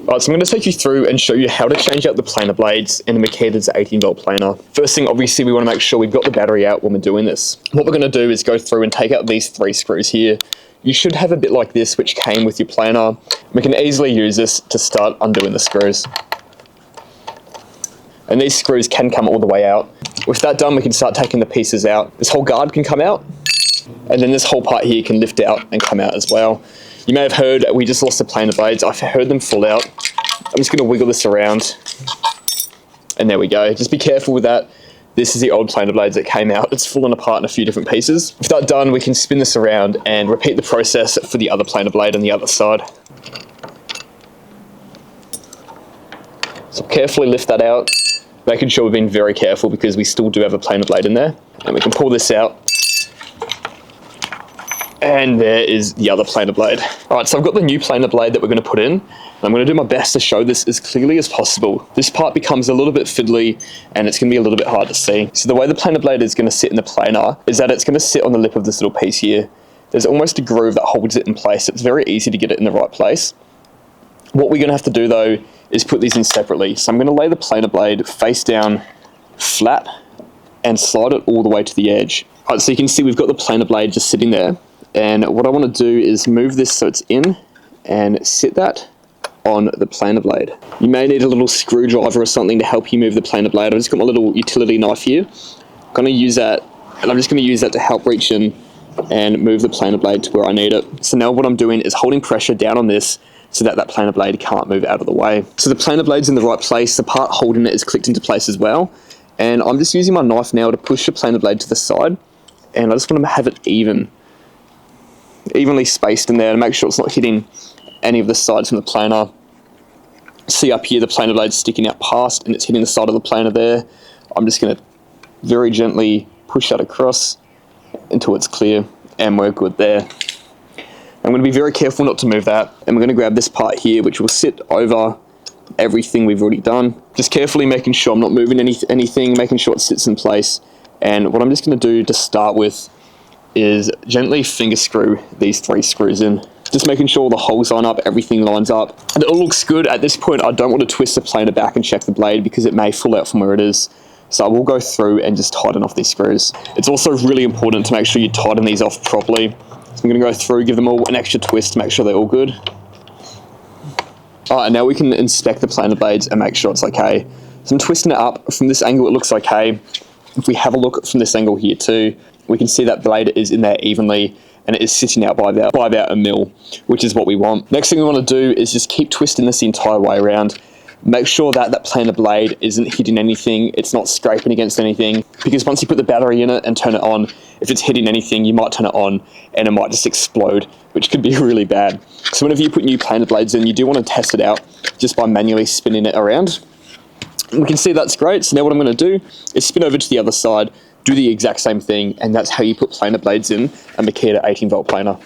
Alright, so I'm going to take you through and show you how to change out the planer blades in the Makitas 18v planer. First thing, obviously, we want to make sure we've got the battery out when we're doing this. What we're going to do is go through and take out these 3 screws here. You should have a bit like this, which came with your planer. We can easily use this to start undoing the screws. And these screws can come all the way out. With that done, we can start taking the pieces out. This whole guard can come out, and then this whole part here can lift out and come out as well. You may have heard we just lost the planer blades. I've heard them fall out. I'm just going to wiggle this around, and there we go. Just be careful with that. This is the old planer blades that came out. It's fallen apart in a few different pieces. With that done, we can spin this around and repeat the process for the other planer blade on the other side. So carefully lift that out, making sure we've been very careful because we still do have a planer blade in there. And we can pull this out. And there is the other planer blade. All right, so I've got the new planer blade that we're going to put in. And I'm going to do my best to show this as clearly as possible. This part becomes a little bit fiddly and it's going to be a little bit hard to see. So the way the planer blade is going to sit in the planer is that it's going to sit on the lip of this little piece here. There's almost a groove that holds it in place. It's very easy to get it in the right place. What we're going to have to do though is put these in separately. So I'm going to lay the planer blade face down flat and slide it all the way to the edge. All right, so you can see we've got the planer blade just sitting there. And what I want to do is move this so it's in and sit that on the planer blade. You may need a little screwdriver or something to help you move the planer blade. I've just got my little utility knife here. I'm going to use that, and I'm just going to use that to help reach in and move the planer blade to where I need it. So now what I'm doing is holding pressure down on this so that that planer blade can't move out of the way. So the planer blade's in the right place. The part holding it is clicked into place as well. And I'm just using my knife now to push the planer blade to the side. And I just want to have it evenly spaced in there to make sure it's not hitting any of the sides from the planer. See up here, the planer blade's sticking out past and it's hitting the side of the planer there. I'm just going to very gently push that across until it's clear, and we're good there. I'm going to be very careful not to move that, and we're going to grab this part here which will sit over everything we've already done. Just carefully making sure I'm not moving anything, making sure it sits in place. And what I'm just going to do to start with is gently finger screw these 3 screws in. Just making sure the holes line up, everything lines up. And it all looks good. At this point, I don't want to twist the planer back and check the blade because it may fall out from where it is. So I will go through and just tighten off these screws. It's also really important to make sure you tighten these off properly. So I'm going to go through, give them all an extra twist to make sure they're all good. All right, now we can inspect the planer blades and make sure it's okay. So I'm twisting it up. From this angle, it looks okay. If we have a look from this angle here too, we can see that blade is in there evenly and it is sitting out by about a mil, which is what we want. Next thing we want to do is just keep twisting this the entire way around. Make sure that that planer blade isn't hitting anything, it's not scraping against anything, because once you put the battery in it and turn it on, if it's hitting anything, you might turn it on and it might just explode, which could be really bad. So whenever you put new planer blades in, you do want to test it out just by manually spinning it around. We can see that's great. So now what I'm going to do is spin over to the other side, do the exact same thing, and that's how you put planer blades in a Makita 18v planer.